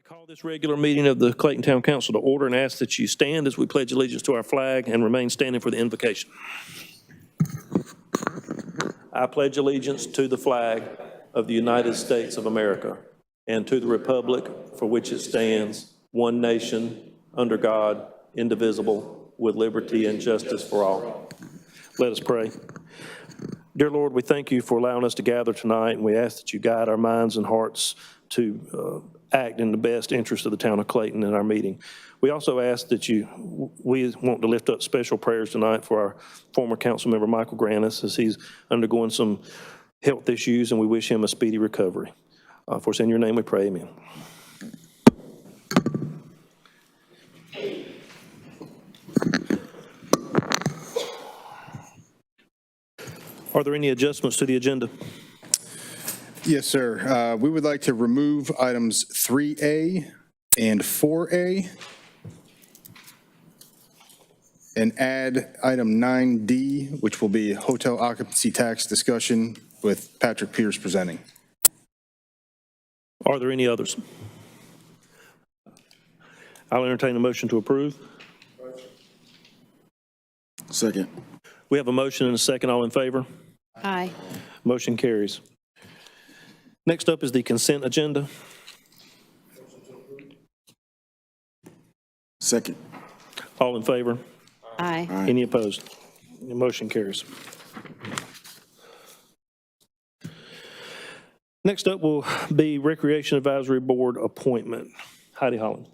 Call this regular meeting of the Clayton Town Council to order and ask that you stand as we pledge allegiance to our flag and remain standing for the invocation. I pledge allegiance to the flag of the United States of America and to the republic for which it stands, one nation, under God, indivisible, with liberty and justice for all. Let us pray. Dear Lord, we thank you for allowing us to gather tonight, and we ask that you guide our minds and hearts to act in the best interest of the town of Clayton in our meeting. We also ask that we want to lift up special prayers tonight for our former council member, Michael Grannis, as he's undergoing some health issues, and we wish him a speedy recovery. For it's in your name we pray, amen. Are there any adjustments to the agenda? Yes, sir. We would like to remove items 3A and 4A and add item 9D, which will be hotel occupancy tax discussion with Patrick Pierce presenting. Are there any others? I'll entertain a motion to approve. Second. We have a motion and a second. All in favor? Aye. Motion carries. Next up is the consent agenda. Second. All in favor? Aye. Aye. Any opposed? The motion carries. Next up will be Recreation Advisory Board appointment. Heidi Holland.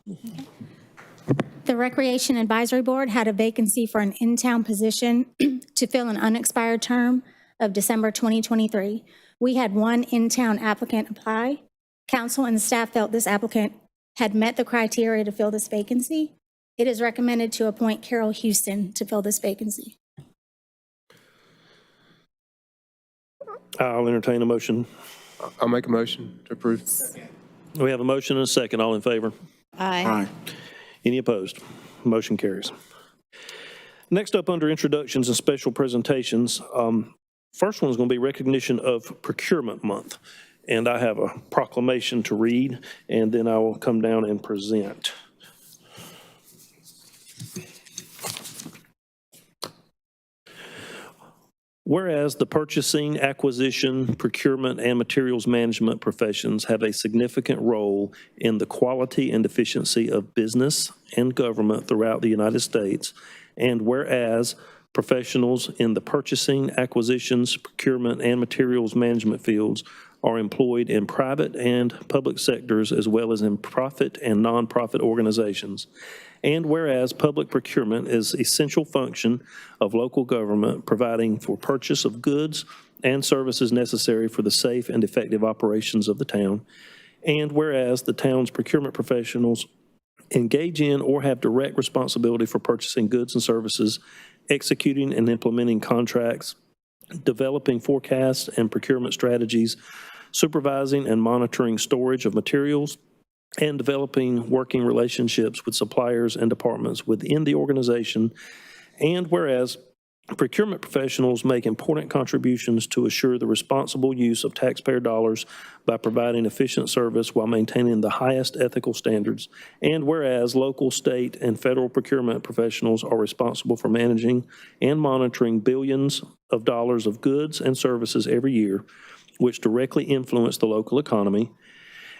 The Recreation Advisory Board had a vacancy for an in-town position to fill an unexpired term of December 2023. We had one in-town applicant apply. Council and staff felt this applicant had met the criteria to fill this vacancy. It is recommended to appoint Carol Houston to fill this vacancy. I'll entertain a motion. I'll make a motion to approve. We have a motion and a second. All in favor? Aye. Aye. Any opposed? Motion carries. Next up, under introductions and special presentations, first one is going to be recognition of Procurement Month. And I have a proclamation to read, and then I will come down and present. Whereas the purchasing, acquisition, procurement, and materials management professions have a significant role in the quality and efficiency of business and government throughout the United States, and whereas professionals in the purchasing, acquisitions, procurement, and materials management fields are employed in private and public sectors as well as in profit and nonprofit organizations. And whereas public procurement is an essential function of local government, providing for purchase of goods and services necessary for the safe and effective operations of the town. And whereas the town's procurement professionals engage in or have direct responsibility for purchasing goods and services, executing and implementing contracts, developing forecasts and procurement strategies, supervising and monitoring storage of materials, and developing working relationships with suppliers and departments within the organization. And whereas procurement professionals make important contributions to assure the responsible use of taxpayer dollars by providing efficient service while maintaining the highest ethical standards. And whereas local, state, and federal procurement professionals are responsible for managing and monitoring billions of dollars of goods and services every year, which directly influence the local economy.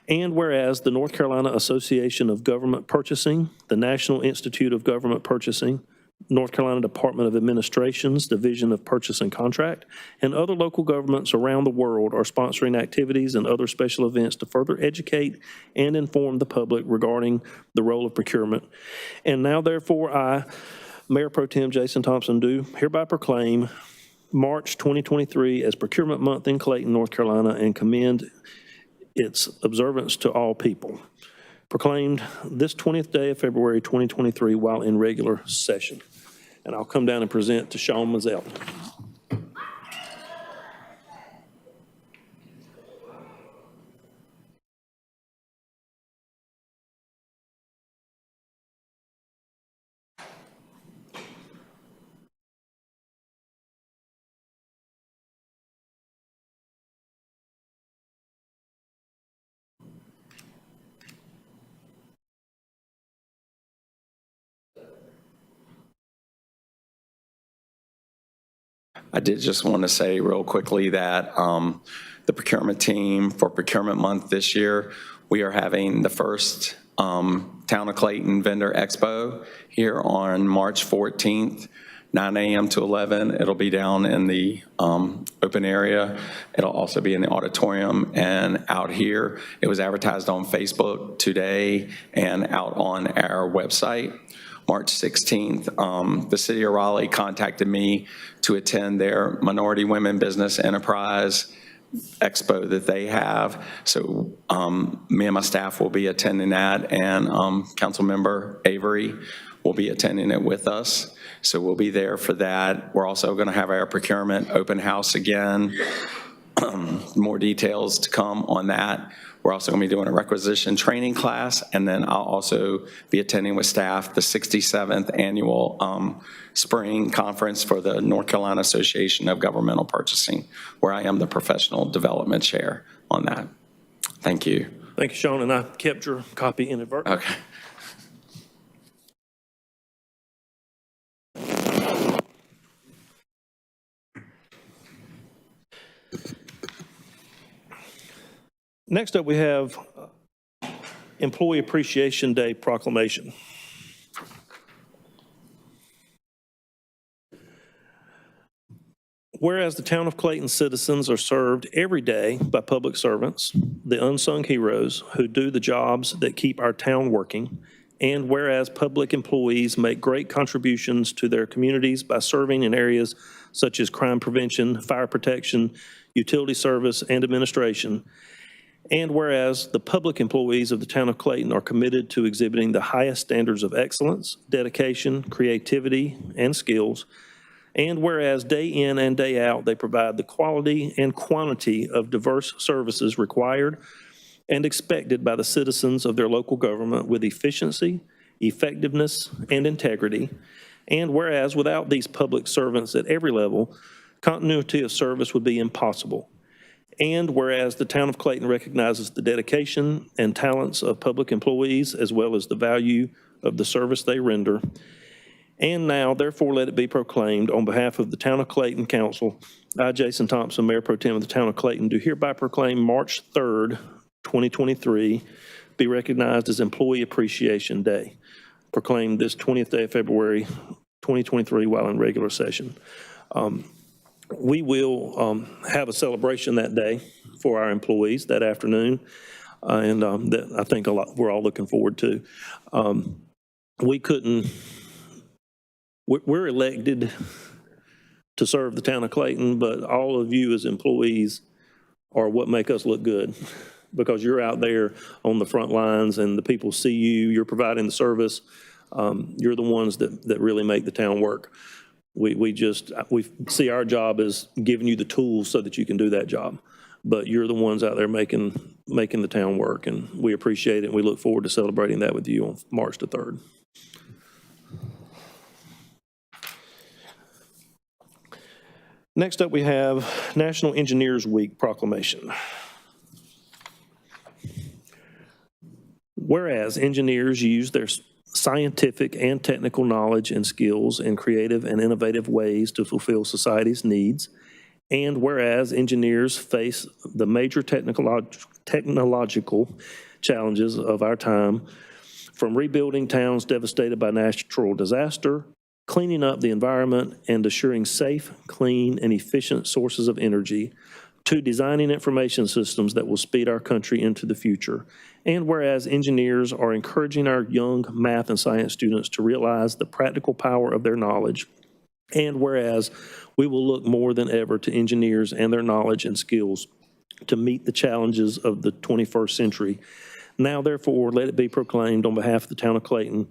And whereas the North Carolina Association of Government Purchasing, the National Institute of Government Purchasing, North Carolina Department of Administration's Division of Purchase and Contract, and other local governments around the world are sponsoring activities and other special events to further educate and inform the public regarding the role of procurement. And now, therefore, I, Mayor Pro Tem Jason Thompson, do hereby proclaim March 2023 as Procurement Month in Clayton, North Carolina, and commend its observance to all people. Proclaimed this 20th day of February 2023 while in regular session. And I'll come down and present to Sean Mazzell. I did just want to say real quickly that the procurement team for Procurement Month this year, we are having the first Town of Clayton Vendor Expo here on March 14th, 9 a.m. to 11. It'll be down in the open area. It'll also be in the auditorium and out here. It was advertised on Facebook today and out on our website. March 16th, the city of Raleigh contacted me to attend their Minority Women Business Enterprise Expo that they have. So me and my staff will be attending that, and Councilmember Avery will be attending it with us. So we'll be there for that. We're also going to have our procurement open house again. More details to come on that. We're also going to be doing a requisition training class, and then I'll also be attending with staff the 67th annual spring conference for the North Carolina Association of Governmental Purchasing, where I am the professional development chair on that. Thank you. Thank you, Sean, and I kept your copy inadvertently. Okay. Next up, we have Employee Appreciation Day proclamation. Whereas the town of Clayton citizens are served every day by public servants, the unsung heroes who do the jobs that keep our town working, and whereas public employees make great contributions to their communities by serving in areas such as crime prevention, fire protection, utility service, and administration, and whereas the public employees of the town of Clayton are committed to exhibiting the highest standards of excellence, dedication, creativity, and skills, and whereas day in and day out they provide the quality and quantity of diverse services required and expected by the citizens of their local government with efficiency, effectiveness, and integrity, and whereas without these public servants at every level, continuity of service would be impossible. And whereas the town of Clayton recognizes the dedication and talents of public employees as well as the value of the service they render. And now, therefore, let it be proclaimed on behalf of the town of Clayton Council, I, Jason Thompson, Mayor Pro Tem of the town of Clayton, do hereby proclaim March 3rd, 2023, be recognized as Employee Appreciation Day. Proclaim this 20th day of February, 2023, while in regular session. We will have a celebration that day for our employees that afternoon, and that I think we're all looking forward to. We're elected to serve the town of Clayton, but all of you as employees are what make us look good, because you're out there on the front lines and the people see you, you're providing the service. You're the ones that really make the town work. We see our job as giving you the tools so that you can do that job. But you're the ones out there making the town work, and we appreciate it, and we look forward to celebrating that with you on March the 3rd. Next up, we have National Engineers Week proclamation. Whereas engineers use their scientific and technical knowledge and skills in creative and innovative ways to fulfill society's needs, and whereas engineers face the major technological challenges of our time, from rebuilding towns devastated by natural disaster, cleaning up the environment, and assuring safe, clean, and efficient sources of energy, to designing information systems that will speed our country into the future. And whereas engineers are encouraging our young math and science students to realize the practical power of their knowledge, and whereas we will look more than ever to engineers and their knowledge and skills to meet the challenges of the 21st century. Now, therefore, let it be proclaimed on behalf of the town of Clayton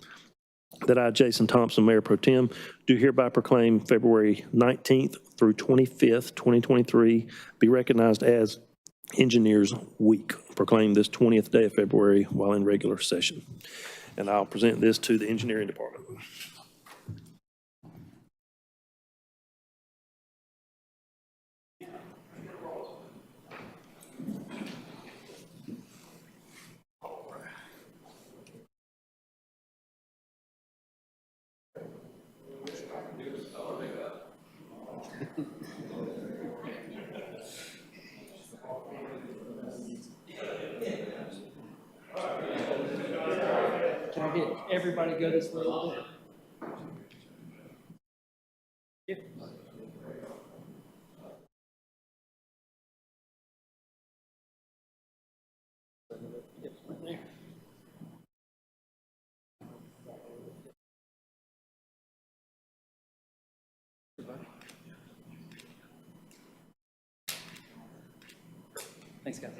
that I, Jason Thompson, Mayor Pro Tem, do hereby proclaim February 19th through 25th, 2023, be recognized as Engineers Week. Proclaim this 20th day of February while in regular session. And I'll present this to the engineering department. Can I get everybody to go this way a little bit? Yep, right there. Thanks, guys.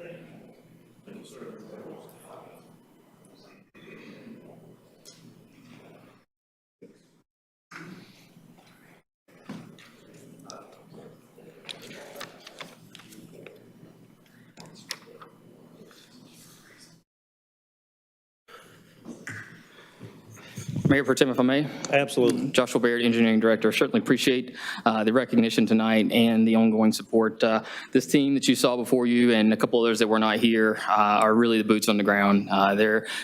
Mayor Pro Tem, if I may. Absolutely. Joshua Baird, Engineering Director. Certainly appreciate the recognition tonight and the ongoing support. This team that you saw before you and a couple others that were not here are really the boots on the ground.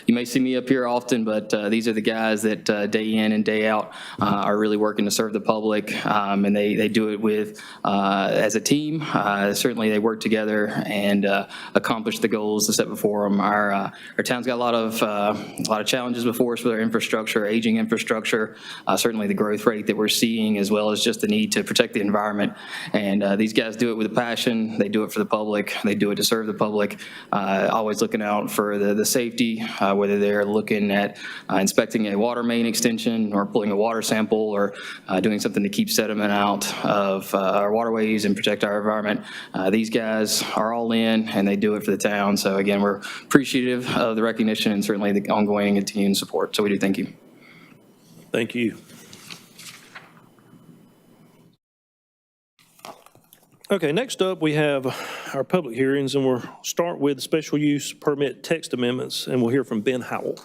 You may see me up here often, but these are the guys that day in and day out are really working to serve the public, and they do it with as a team. Certainly they work together and accomplish the goals that set before them. Our town's got a lot of challenges before us with our infrastructure, aging infrastructure, certainly the growth rate that we're seeing, as well as just the need to protect the environment. And these guys do it with a passion. They do it for the public. They do it to serve the public, always looking out for the safety, whether they're looking at inspecting a water main extension or pulling a water sample or doing something to keep sediment out of our waterways and protect our environment. These guys are all in and they do it for the town. So again, we're appreciative of the recognition and certainly the ongoing and continuing support. So we do thank you. Thank you. Okay, next up, we have our public hearings, and we'll start with special use permit text amendments, and we'll hear from Ben Howell.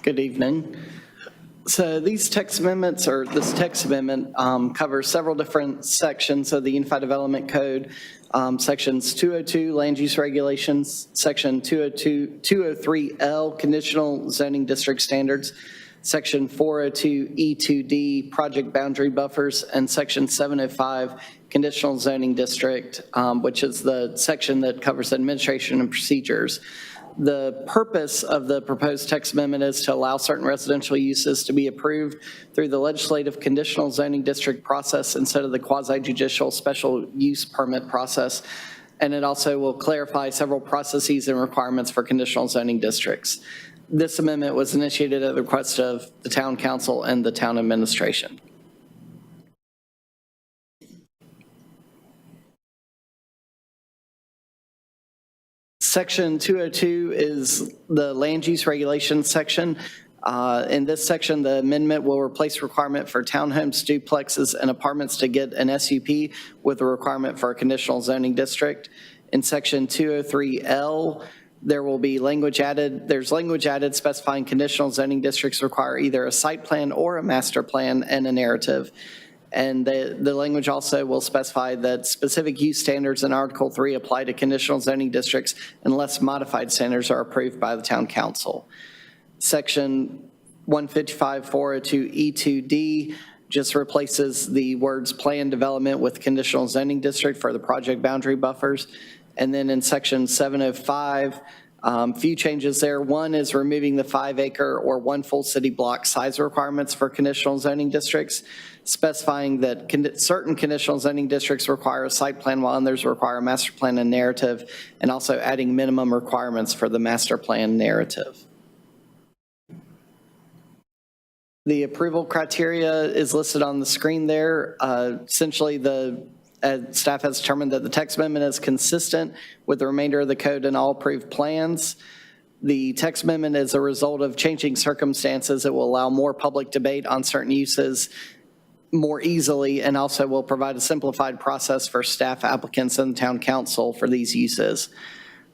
Good evening. So these text amendments, or this text amendment, covers several different sections of the Unified Development Code. Sections 202, Land Use Regulations, Section 203L, Conditional Zoning District Standards, Section 402 E2D, Project Boundary Buffers, and Section 705, Conditional Zoning District, which is the section that covers administration and procedures. The purpose of the proposed text amendment is to allow certain residential uses to be approved through the legislative conditional zoning district process instead of the quasi-judicial special use permit process. And it also will clarify several processes and requirements for conditional zoning districts. This amendment was initiated at the request of the town council and the town administration. Section 202 is the land use regulations section. In this section, the amendment will replace requirement for townhomes, duplexes, and apartments to get an SUP with a requirement for a conditional zoning district. In Section 203L, there will be language added. There's language added specifying conditional zoning districts require either a site plan or a master plan and a narrative. And the language also will specify that specific use standards in Article 3 apply to conditional zoning districts unless modified standards are approved by the town council. Section 155-402 E2D just replaces the words plan development with conditional zoning district for the project boundary buffers. And then in Section 705, few changes there. One is removing the 5-acre or 1 full city block size requirements for conditional zoning districts, specifying that certain conditional zoning districts require a site plan while others require a master plan and narrative, and also adding minimum requirements for the master plan narrative. The approval criteria is listed on the screen there. Essentially, staff has determined that the text amendment is consistent with the remainder of the code and all approved plans. The text amendment is a result of changing circumstances that will allow more public debate on certain uses more easily, and also will provide a simplified process for staff, applicants, and town council for these uses.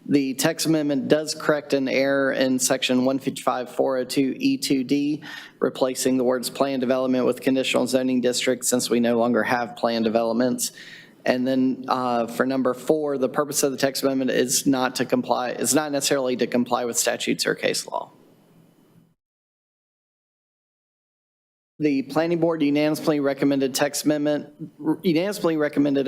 The text amendment does correct an error in Section 155-402 E2D, replacing the words plan development with conditional zoning district, since we no longer have plan developments. And then for number 4, the purpose of the text amendment is not necessarily to comply with statutes or case law. The planning board unanimously recommended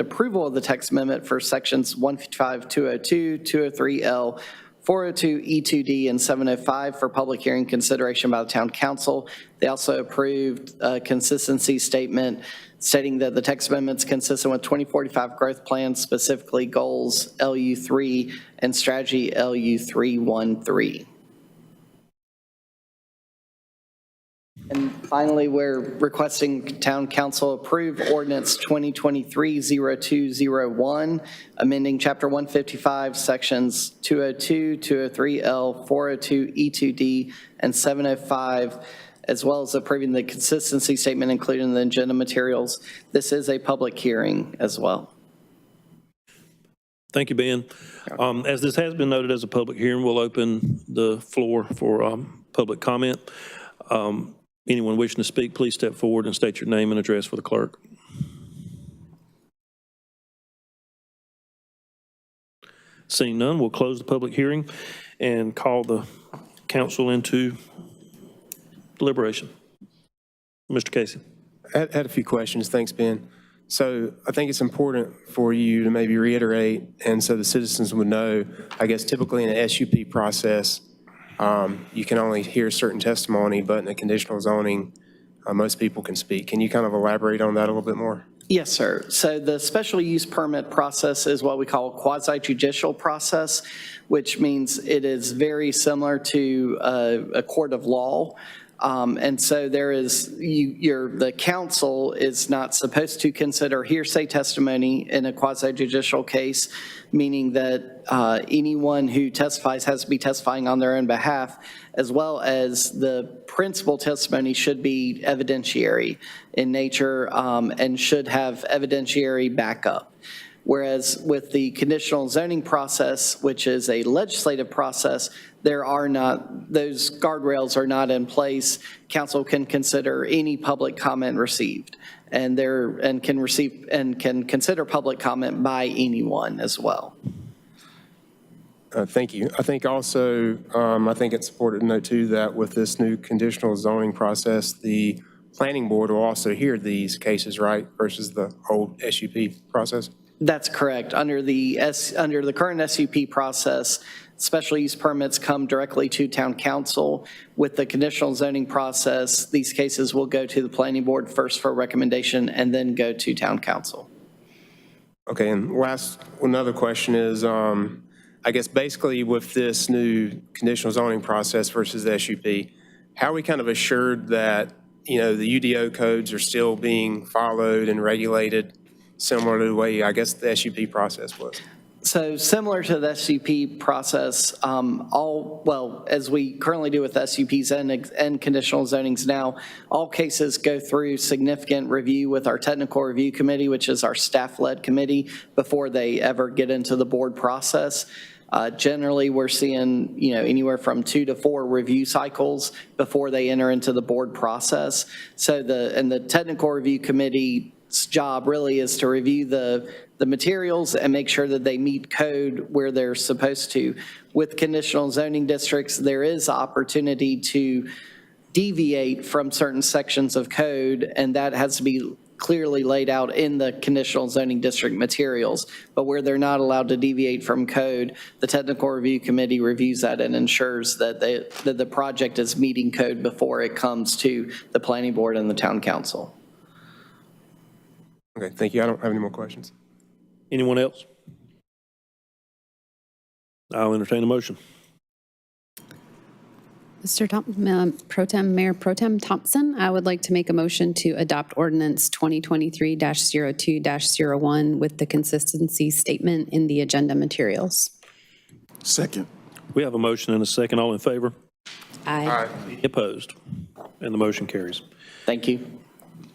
approval of the text amendment for sections 155, 202, 203L, 402, E2D, and 705 for public hearing consideration by the town council. They also approved a consistency statement stating that the text amendment's consistent with 2045 growth plan, specifically goals LU3 and strategy LU313. And finally, we're requesting town council approve ordinance 2023-0201, amending chapter 155, sections 202, 203L, 402, E2D, and 705, as well as approving the consistency statement included in the agenda materials. This is a public hearing as well. Thank you, Ben. As this has been noted as a public hearing, we'll open the floor for public comment. Anyone wishing to speak, please step forward and state your name and address for the clerk. Seeing none, we'll close the public hearing and call the council into deliberation. Mr. Casey. I had a few questions. Thanks, Ben. So I think it's important for you to maybe reiterate, and so the citizens would know, I guess typically in an SUP process, you can only hear certain testimony, but in a conditional zoning, most people can speak. Can you kind of elaborate on that a little bit more? Yes, sir. So the special use permit process is what we call a quasi-judicial process, which means it is very similar to a court of law. And so there is, the council is not supposed to consider hearsay testimony in a quasi-judicial case, meaning that anyone who testifies has to be testifying on their own behalf, as well as the principal testimony should be evidentiary in nature and should have evidentiary backup. Whereas with the conditional zoning process, which is a legislative process, there are not, those guardrails are not in place. Council can consider any public comment received and can consider public comment by anyone as well. Thank you. I think also, I think it's important to note too that with this new conditional zoning process, the planning board will also hear these cases, right, versus the old SUP process? That's correct. Under the current SUP process, special use permits come directly to town council. With the conditional zoning process, these cases will go to the planning board first for recommendation and then go to town council. Okay, and another question is, I guess basically with this new conditional zoning process versus the SUP, how are we kind of assured that, the UDO codes are still being followed and regulated similar to the way, I guess, the SUP process was? So similar to the SUP process, as we currently do with SUPs and conditional zonings now, all cases go through significant review with our technical review committee, which is our staff-led committee, before they ever get into the board process. Generally, we're seeing, anywhere from 2 to 4 review cycles before they enter into the board process. So the technical review committee's job really is to review the materials and make sure that they meet code where they're supposed to. With conditional zoning districts, there is opportunity to deviate from certain sections of code, and that has to be clearly laid out in the conditional zoning district materials. But where they're not allowed to deviate from code, the technical review committee reviews that and ensures that the project is meeting code before it comes to the planning board and the town council. Okay, thank you. I don't have any more questions. Anyone else? I'll entertain a motion. Mayor Pro Tem Thompson, I would like to make a motion to adopt ordinance 2023-02-01 with the consistency statement in the agenda materials. Second. We have a motion and a second. All in favor? Aye. Any opposed? And the motion carries. Thank you.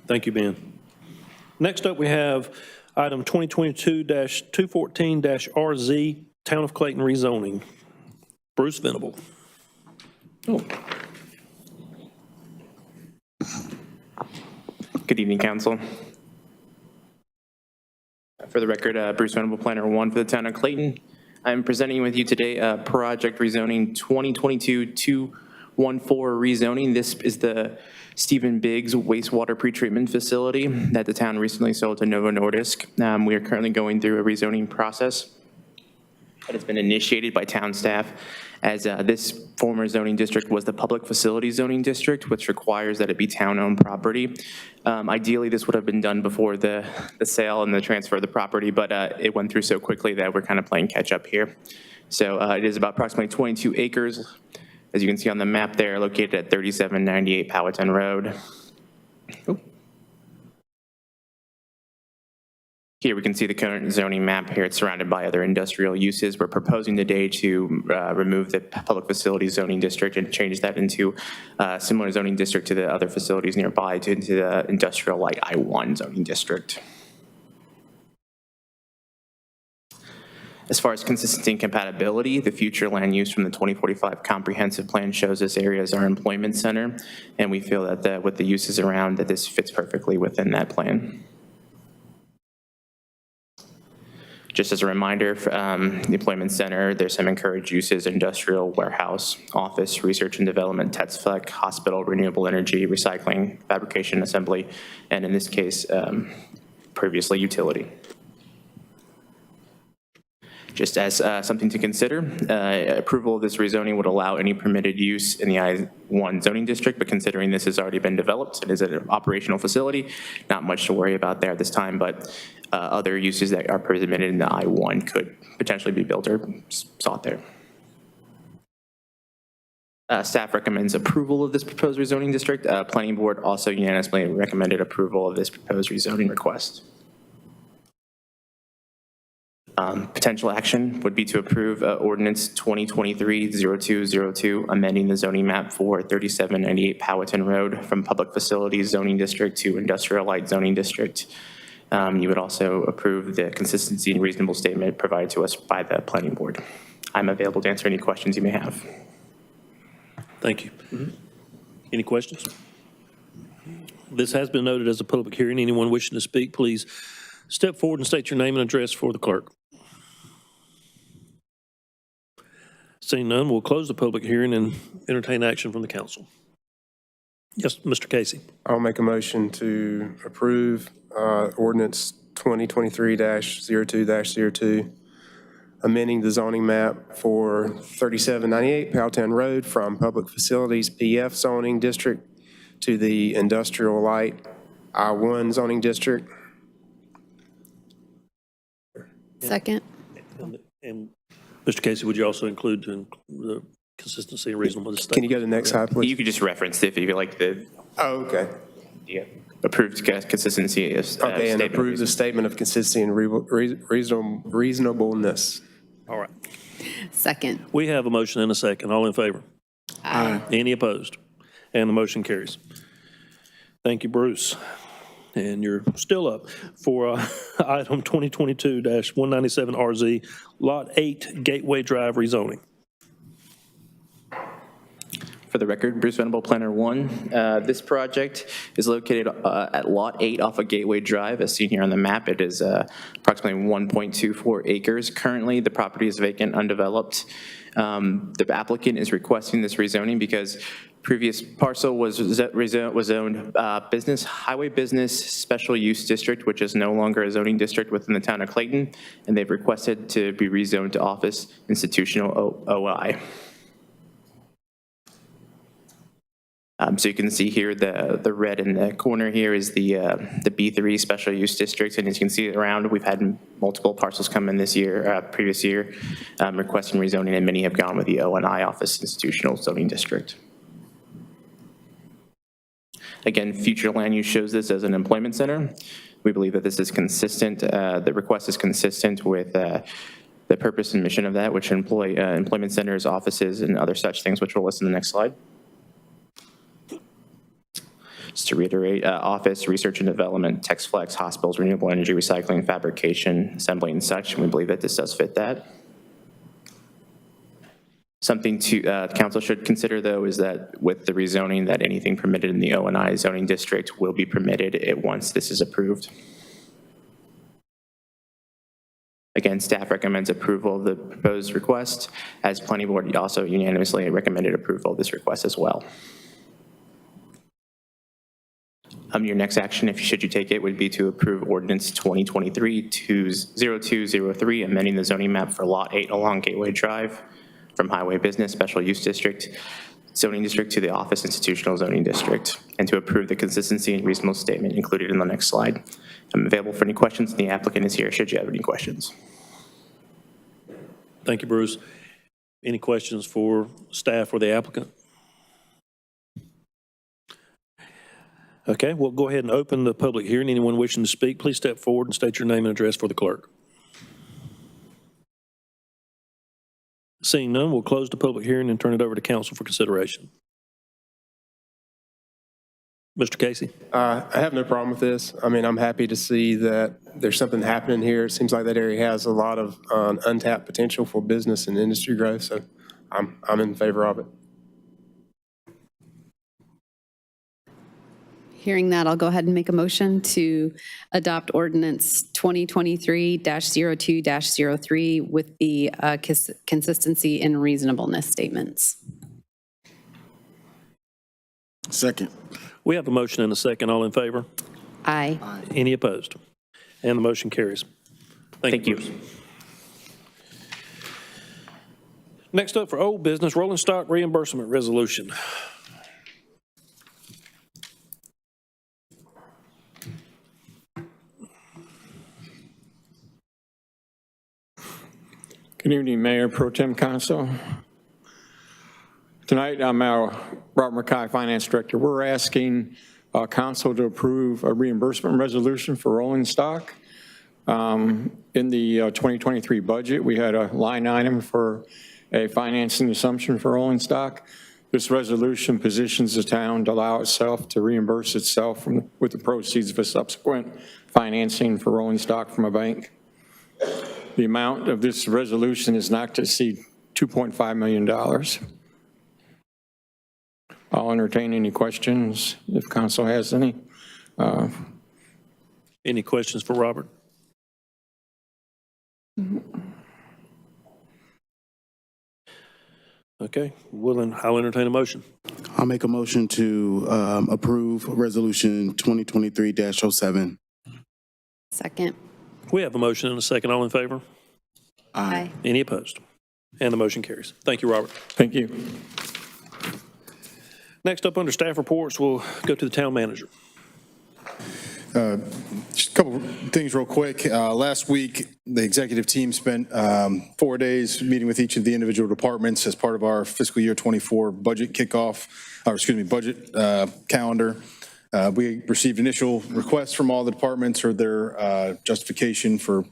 Thank you, Ben. Next up, we have item 2022-214-RZ, Town of Clayton rezoning. Bruce Venable. Good evening, council. For the record, Bruce Venable, Planner 1 for the town of Clayton. I'm presenting with you today project rezoning 2022-214 rezoning. This is the Stephen Biggs wastewater pretreatment facility that the town recently sold to Novo Nordisk. We are currently going through a rezoning process that has been initiated by town staff, as this former zoning district was the public facility zoning district, which requires that it be town-owned property. Ideally, this would have been done before the sale and the transfer of the property, but it went through so quickly that we're kind of playing catch up here. So it is about approximately 22 acres, as you can see on the map there, located at 3798 Powhatan Road. Ooh. Here we can see the current zoning map here. It's surrounded by other industrial uses. We're proposing today to remove the public facilities zoning district and change that into a similar zoning district to the other facilities nearby, into the industrial light I-1 zoning district. As far as consistency and compatibility, the future land use from the 2045 comprehensive plan shows this area as our employment center, and we feel that with the uses around, that this fits perfectly within that plan. Just as a reminder, the employment center, there's some encouraged uses: industrial, warehouse, office, research and development, TETSFLEC, hospital, renewable energy, recycling, fabrication, assembly, and in this case, previously utility. Just as something to consider, approval of this rezoning would allow any permitted use in the I-1 zoning district, but considering this has already been developed, it is an operational facility, not much to worry about there at this time, but other uses that are permitted in the I-1 could potentially be built or sought there. Staff recommends approval of this proposed rezoning district. Planning board also unanimously recommended approval of this proposed rezoning request. Potential action would be to approve ordinance 2023-0202, amending the zoning map for 3798 Powhatan Road from public facilities zoning district to industrial light zoning district. You would also approve the consistency and reasonable statement provided to us by the planning board. I'm available to answer any questions you may have. Thank you. Any questions? This has been noted as a public hearing. Anyone wishing to speak, please step forward and state your name and address for the clerk. Seeing none, we'll close the public hearing and entertain action from the council. Yes, Mr. Casey. I'll make a motion to approve ordinance 2023-02-02, amending the zoning map for 3798 Powhatan Road from public facilities PF zoning district to the industrial light I-1 zoning district. Second. And Mr. Casey, would you also include the consistency and reasonableness? Can you go to the next slide, please? You could just reference if you like the okay. Approved consistency. Okay, and approve the statement of consistency and reasonableness. All right. Second. We have a motion and a second. All in favor? Aye. Any opposed? And the motion carries. Thank you, Bruce. And you're still up for item 2022-197RZ, Lot 8, Gateway Drive rezoning. For the record, Bruce Venable, Planner 1. This project is located at Lot 8 off of Gateway Drive, as seen here on the map. It is approximately 1.24 acres. Currently, the property is vacant, undeveloped. The applicant is requesting this rezoning because previous parcel was zoned highway business special use district, which is no longer a zoning district within the town of Clayton, and they've requested to be rezoned to office institutional OI. So you can see here the red in the corner here is the B3 special use district, and as you can see around, we've had multiple parcels come in this year, previous year, requesting rezoning, and many have gone with the O&I office institutional zoning district. Again, future land use shows this as an employment center. We believe that this is consistent. The request is consistent with the purpose and mission of that, which employ employment centers, offices, and other such things, which we'll list in the next slide. Just to reiterate, office, research and development, TETSFLEC, hospitals, renewable energy, recycling, fabrication, assembly, and such. And we believe that this does fit that. Something to council should consider, though, is that with the rezoning, that anything permitted in the O&I zoning district will be permitted once this is approved. again, staff recommends approval of the proposed request, as planning board also unanimously recommended approval of this request as well. Your next action, should you take it, would be to approve ordinance 2023-0203, amending the zoning map for Lot 8 along Gateway Drive from Highway Business Special Use District zoning district to the office institutional zoning district, and to approve the consistency and reasonable statement included in the next slide. I'm available for any questions, and the applicant is here should you have any questions. Thank you, Bruce. Any questions for staff or the applicant? Okay, we'll go ahead and open the public hearing. Anyone wishing to speak, please step forward and state your name and address for the clerk. Seeing none, we'll close the public hearing and turn it over to council for consideration. Mr. Casey? I have no problem with this. I mean, I'm happy to see that there's something happening here. It seems like that area has a lot of untapped potential for business and industry growth, so I'm in favor of it. Hearing that, I'll go ahead and make a motion to adopt ordinance 2023-02-03 with the consistency and reasonableness statements. Second. We have a motion and a second. All in favor? Aye. Any opposed? And the motion carries. Thank you. Bruce. Next up for old business, rolling stock reimbursement resolution. Good evening, Mayor Pro Tem Council. Tonight, I'm our Robert McKay, Finance Director. We're asking Council to approve a reimbursement resolution for rolling stock. In the 2023 budget, we had a line item for a financing assumption for rolling stock. This resolution positions the town to allow itself to reimburse itself with the proceeds of a subsequent financing for rolling stock from a bank. The amount of this resolution is not to exceed $2.5 million. I'll entertain any questions if council has any. Any questions for Robert? Okay, I'll entertain a motion. I'll make a motion to approve resolution 2023-07. Second. We have a motion and a second. All in favor? Aye. Any opposed? And the motion carries. Thank you, Robert. Thank you. Next up under staff reports, we'll go to the town manager. Just a couple things real quick. Last week, the executive team spent 4 days meeting with each of the individual departments as part of our fiscal year 24 budget kickoff, budget calendar. We received initial requests from all the departments or their justification for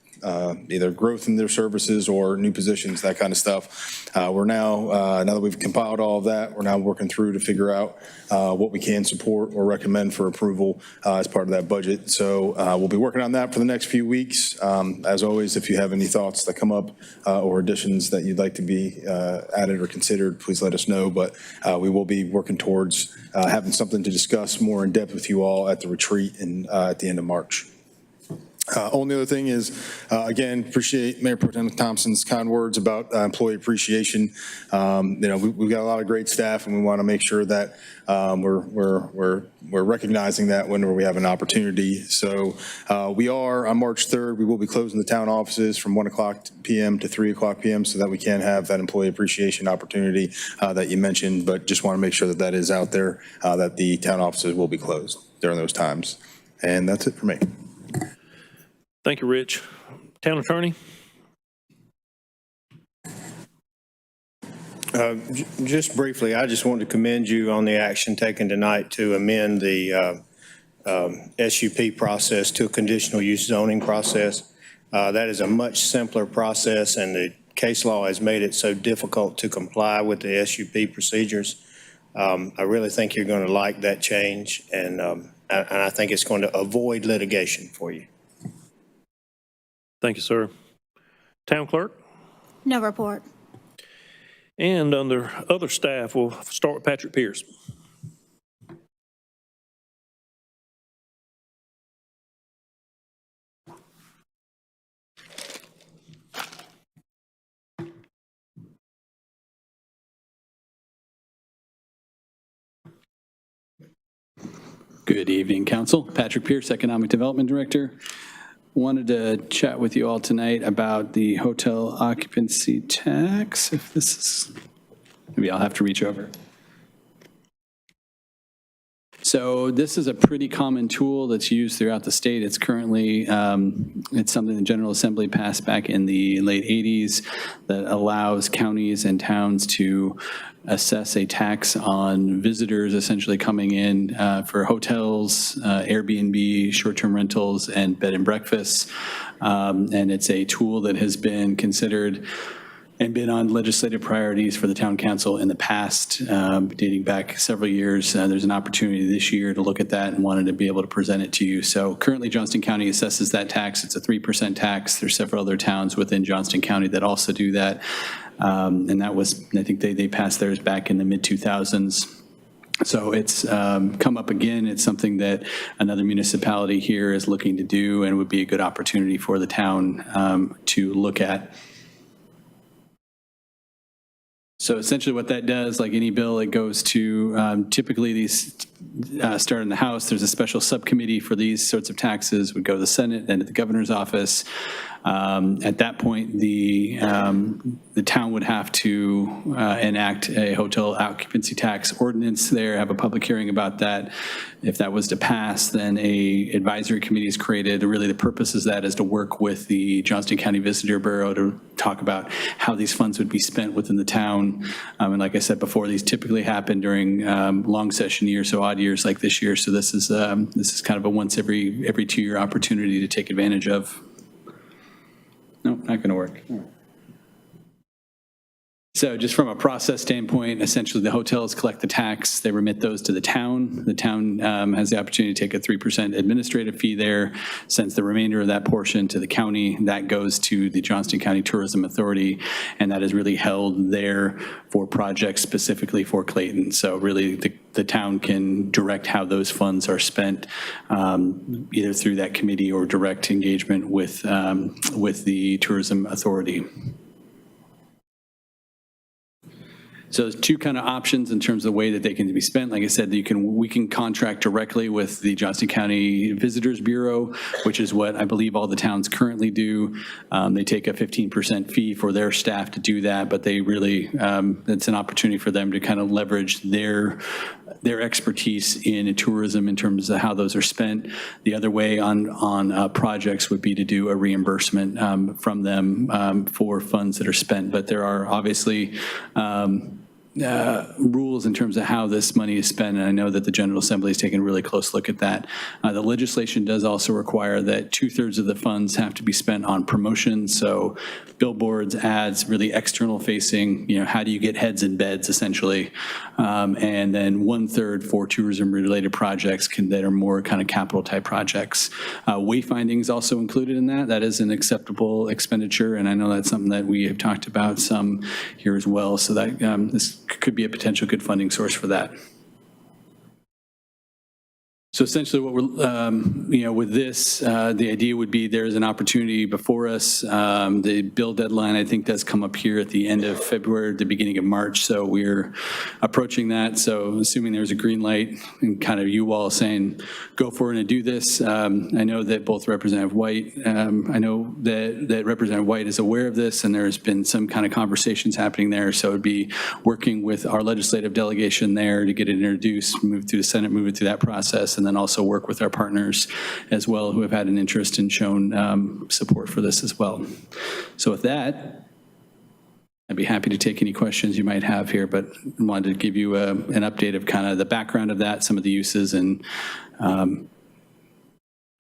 either growth in their services or new positions, that kind of stuff. We're now that we've compiled all of that, we're now working through to figure out what we can support or recommend for approval as part of that budget. So we'll be working on that for the next few weeks. As always, if you have any thoughts that come up or additions that you'd like to be added or considered, please let us know. But we will be working towards having something to discuss more in depth with you all at the retreat at the end of March. Only other thing is, again, appreciate Mayor Pro Tem Thompson's kind words about employee appreciation. We've got a lot of great staff, and we want to make sure that we're recognizing that whenever we have an opportunity. So we are on March 3rd. We will be closing the town offices from 1 o'clock p.m. to 3 o'clock p.m. so that we can have that employee appreciation opportunity that you mentioned. But just want to make sure that that is out there, that the town offices will be closed during those times. And that's it for me. Thank you, Rich. Town attorney? Just briefly, I just want to commend you on the action taken tonight to amend the SUP process to a conditional use zoning process. That is a much simpler process, and the case law has made it so difficult to comply with the SUP procedures. I really think you're going to like that change, and I think it's going to avoid litigation for you. Thank you, sir. Town clerk? No report. And under other staff, we'll start with Patrick Pierce. Good evening, Council. Patrick Pierce, Economic Development Director. Wanted to chat with you all tonight about the hotel occupancy tax. If this is, maybe I'll have to reach over. So this is a pretty common tool that's used throughout the state. It's currently, it's something the General Assembly passed back in the late 80s that allows counties and towns to assess a tax on visitors essentially coming in for hotels, Airbnb, short-term rentals, and bed and breakfasts. And it's a tool that has been considered and been on legislative priorities for the town council in the past, dating back several years. There's an opportunity this year to look at that and wanted to be able to present it to you. So currently Johnston County assesses that tax. It's a 3% tax. There's several other towns within Johnston County that also do that. And that was, I think they passed theirs back in the mid-2000s. So it's come up again. It's something that another municipality here is looking to do and would be a good opportunity for the town to look at. So essentially what that does, like any bill, it goes to, typically these start in the House. There's a special subcommittee for these sorts of taxes, would go to the Senate, then to the governor's office. At that point, the town would have to enact a hotel occupancy tax ordinance there, have a public hearing about that. If that was to pass, then a advisory committee is created. Really, the purpose of that is to work with the Johnston County Visitor Bureau to talk about how these funds would be spent within the town. And like I said before, these typically happen during long session years, so odd years like this year. So this is kind of a once every 2-year opportunity to take advantage of. No, not going to work. So just from a process standpoint, essentially the hotels collect the tax, they remit those to the town. The town has the opportunity to take a 3% administrative fee there, sends the remainder of that portion to the county. That goes to the Johnston County Tourism Authority, and that is really held there for projects specifically for Clayton. So really the town can direct how those funds are spent, either through that committee or direct engagement with the Tourism Authority. So there's two kind of options in terms of the way that they can be spent. Like I said, we can contract directly with the Johnston County Visitors Bureau, which is what I believe all the towns currently do. They take a 15% fee for their staff to do that, but they really, it's an opportunity for them to kind of leverage their expertise in tourism in terms of how those are spent. The other way on projects would be to do a reimbursement from them for funds that are spent. But there are obviously rules in terms of how this money is spent, and I know that the General Assembly is taking a really close look at that. The legislation does also require that 2/3 of the funds have to be spent on promotion, so billboards, ads, really external facing, how do you get heads in beds, essentially, and then 1/3 for tourism-related projects that are more kind of capital type projects. Wayfinding is also included in that. That is an acceptable expenditure, and I know that's something that we have talked about some here as well, so that this could be a potential good funding source for that. So essentially what we're, with this, the idea would be there's an opportunity before us. The bill deadline, I think, does come up here at the end of February, the beginning of March. So we're approaching that. So assuming there's a green light and kind of you all saying, go for it and do this. I know that both Representative White, I know that Representative White is aware of this, and there's been some kind of conversations happening there. So it'd be working with our legislative delegation there to get it introduced, move through the Senate, move it through that process, and then also work with our partners as well who have had an interest and shown support for this as well. So with that, I'd be happy to take any questions you might have here, but I wanted to give you an update of kind of the background of that, some of the uses, and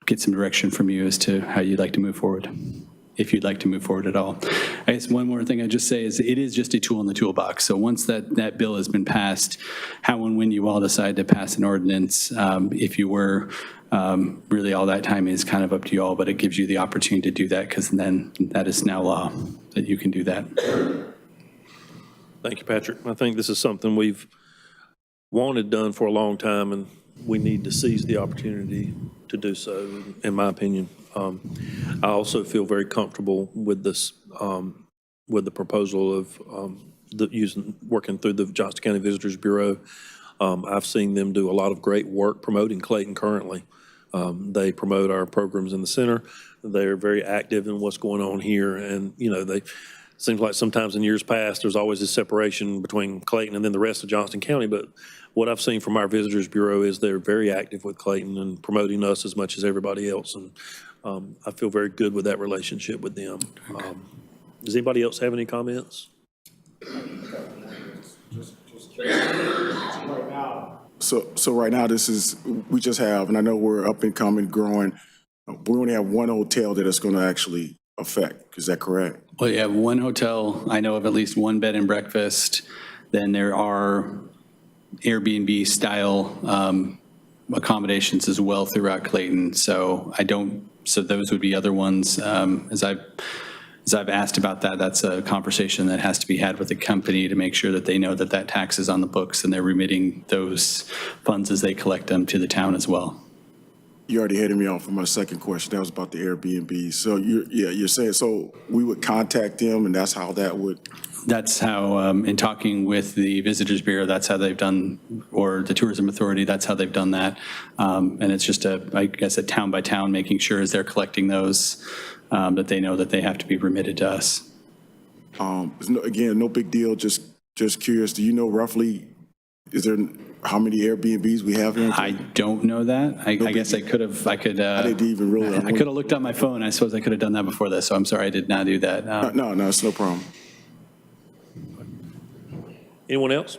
get some direction from you as to how you'd like to move forward, if you'd like to move forward at all. I guess one more thing I'd just say is it is just a tool in the toolbox. So once that bill has been passed, how and when you all decide to pass an ordinance, if you were, really all that time is kind of up to you all, but it gives you the opportunity to do that because then that is now law that you can do that. Thank you, Patrick. I think this is something we've wanted done for a long time, and we need to seize the opportunity to do so, in my opinion. I also feel very comfortable with this, with the proposal of working through the Johnston County Visitors Bureau. I've seen them do a lot of great work promoting Clayton currently. They promote our programs in the center. They're very active in what's going on here. And, seems like sometimes in years past, there's always a separation between Clayton and then the rest of Johnston County. But what I've seen from our Visitors Bureau is they're very active with Clayton and promoting us as much as everybody else. And I feel very good with that relationship with them. Does anybody else have any comments? So right now, we just have, and I know we're up and coming, growing, we only have one hotel that it's going to actually affect. Is that correct? Well, you have one hotel. I know of at least one bed and breakfast. Then there are Airbnb style accommodations as well throughout Clayton. So those would be other ones. As I've asked about that, that's a conversation that has to be had with the company to make sure that they know that that tax is on the books and they're remitting those funds as they collect them to the town as well. You already headed me off for my second question. That was about the Airbnb. So you're saying, so we would contact them and that's how that would? That's how, in talking with the Visitors Bureau, that's how they've done, or the Tourism Authority, that's how they've done that. And it's just I guess a town by town, making sure as they're collecting those, that they know that they have to be remitted to us. Again, no big deal. Just curious. Do you know roughly, is there how many Airbnbs we have here? I don't know that. I guess I could. I didn't even really. I could have looked on my phone. I suppose I could have done that before this. So I'm sorry I did not do that. No, it's no problem. Anyone else?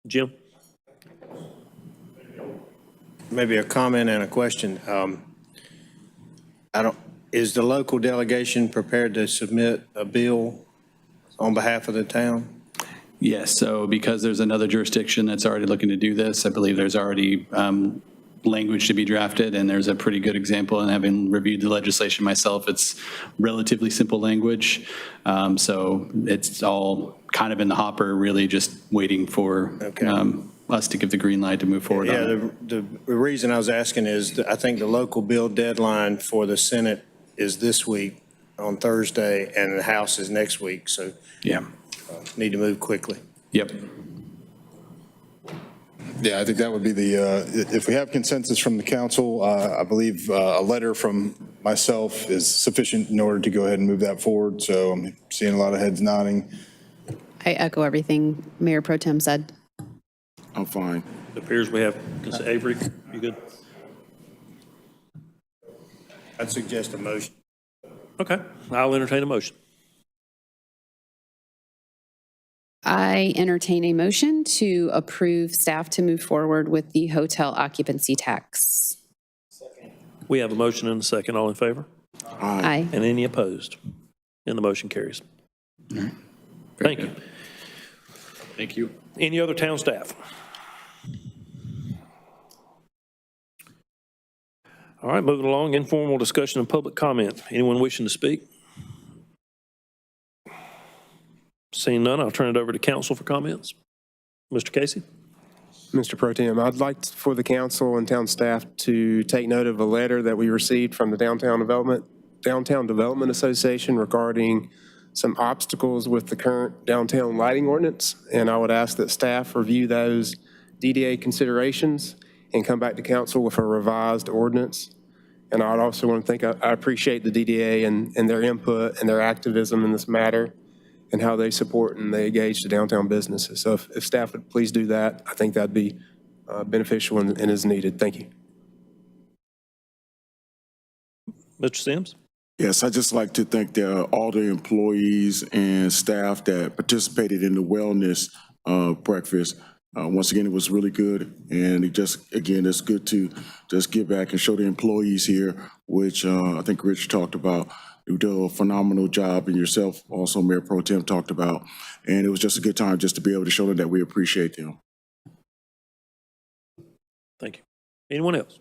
Jim? Maybe a comment and a question. Is the local delegation prepared to submit a bill on behalf of the town? Yes. So because there's another jurisdiction that's already looking to do this, I believe there's already language to be drafted, and there's a pretty good example. And having reviewed the legislation myself, it's relatively simple language. So it's all kind of in the hopper, really just waiting for us to give the green light to move forward. Yeah, on it. the reason I was asking is that I think the local bill deadline for the Senate is this week on Thursday, and the House is next week. So yeah, need to move quickly. Yep. Yeah, I think that would be if we have consensus from the council, I believe a letter from myself is sufficient in order to go ahead and move that forward. So I'm seeing a lot of heads nodding. I echo everything Mayor Pro Tem said. I'm fine. It appears we have, Avery, you good? I'd suggest a motion. Okay, I'll entertain a motion. I entertain a motion to approve staff to move forward with the hotel occupancy tax. We have a motion and a second. All in favor? Aye. And any opposed? And the motion carries. Thank you. Thank you. Any other town staff? All right, moving along, informal discussion and public comment. Anyone wishing to speak? Seeing none, I'll turn it over to council for comments. Mr. Casey? Mr. Pro Tem, I'd like for the council and town staff to take note of a letter that we received from the Downtown Development Association regarding some obstacles with the current downtown lighting ordinance. And I would ask that staff review those DDA considerations and come back to council with a revised ordinance. And I'd also want to thank, I appreciate the DDA and their input and their activism in this matter and how they support and they engage the downtown businesses. So if staff would please do that, I think that'd be beneficial and is needed. Thank you. Mr. Sims? Yes, I'd just like to thank all the employees and staff that participated in the wellness breakfast. Once again, it was really good. And it's good to just give back and show the employees here, which I think Rich talked about. You do a phenomenal job, and yourself also, Mayor Pro Tem, talked about. And it was just a good time just to be able to show them that we appreciate them. Thank you. Anyone else?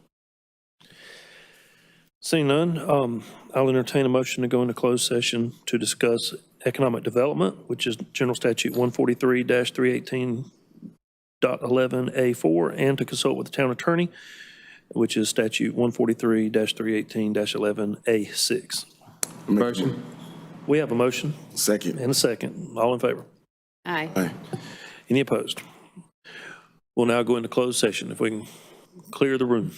Seeing none, I'll entertain a motion to go into closed session to discuss economic development, which is General Statute 143-318.11A4, and to consult with the town attorney, which is Statute 143-318-11A6. Motion. We have a motion. Second. And a second. All in favor? Aye. Aye. Any opposed? We'll now go into closed session. If we can clear the room.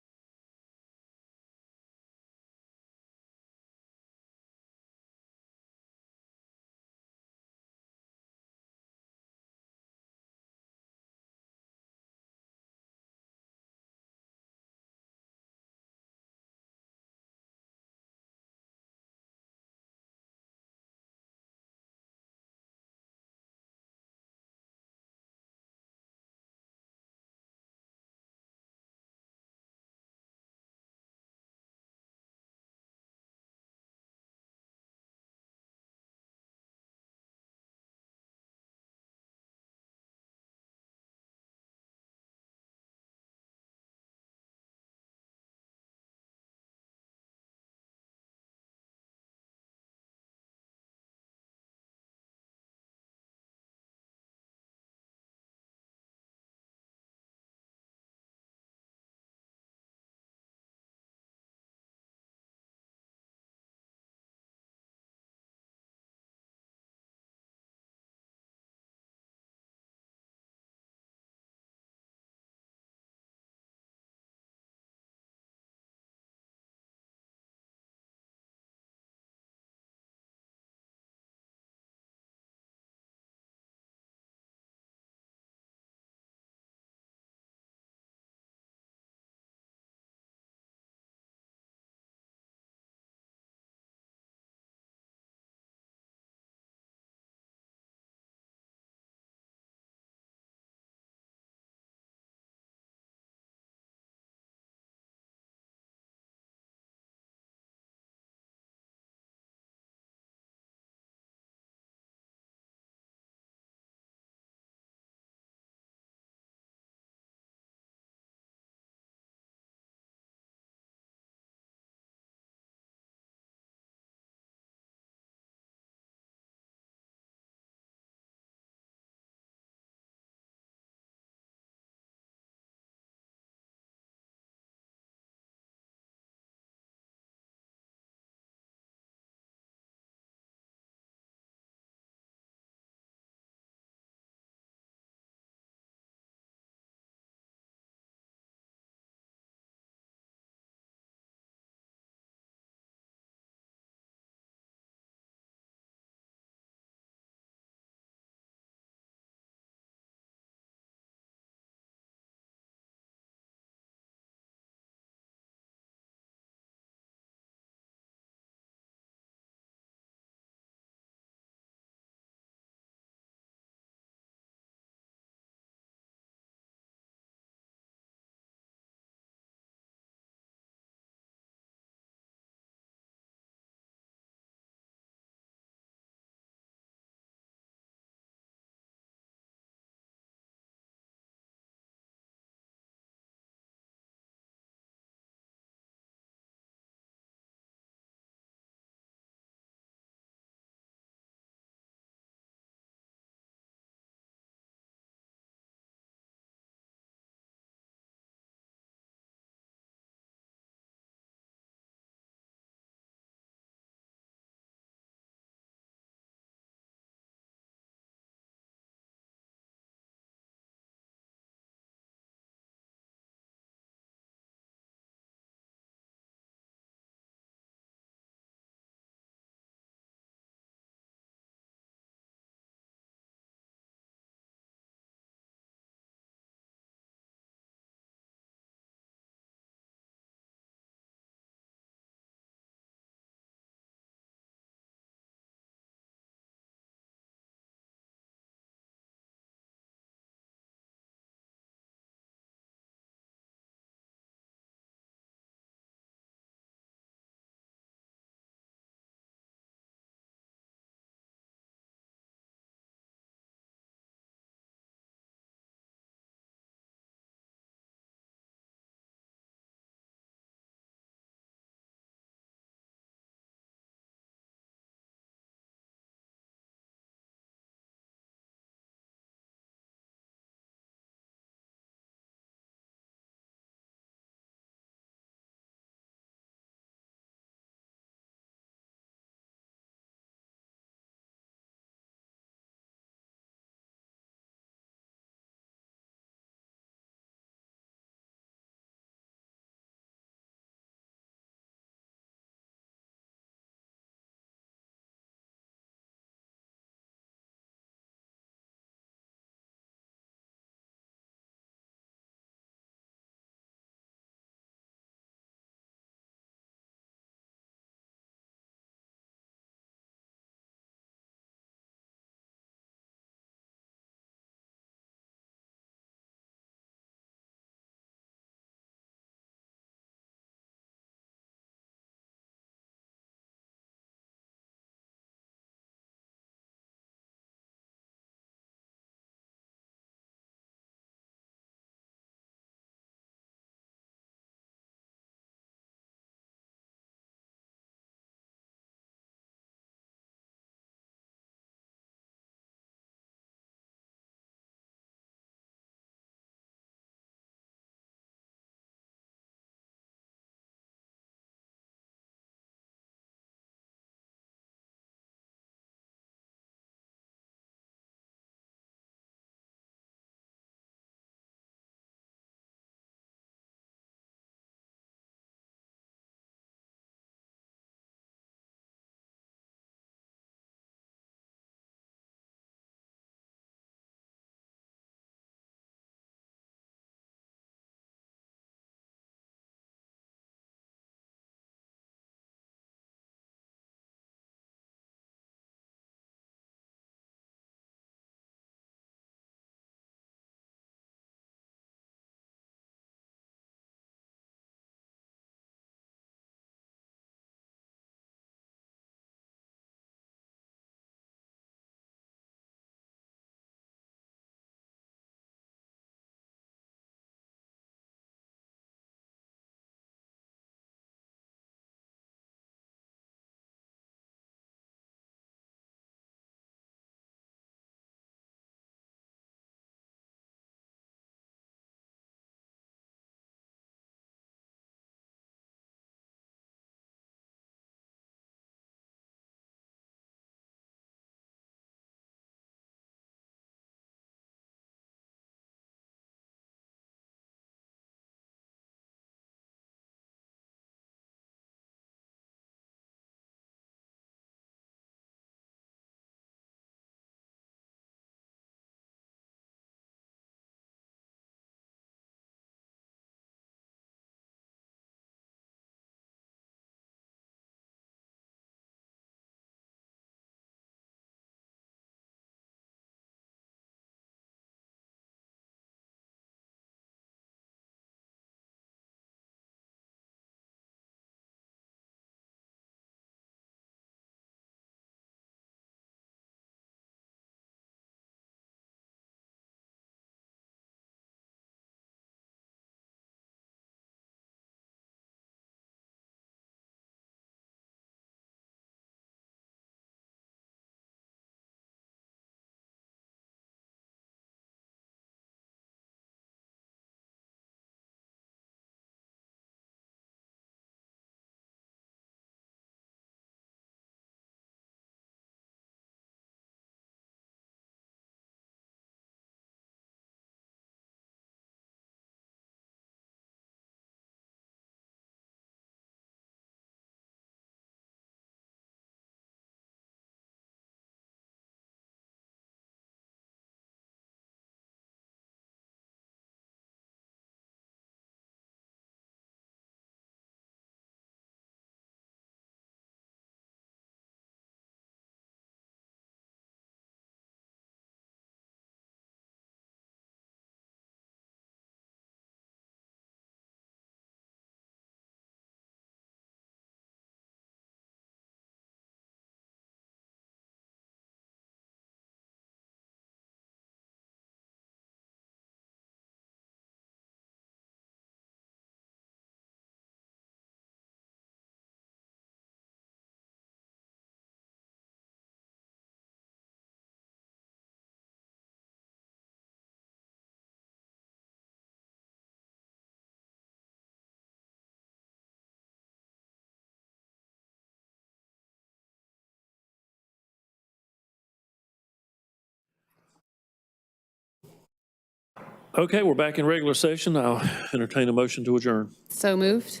Okay, we're back in regular session. I'll entertain a motion to adjourn. So moved?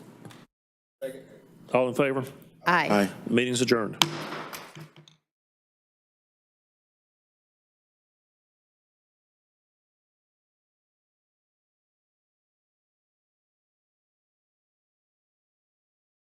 All in favor? Aye. Aye. Meeting's adjourned.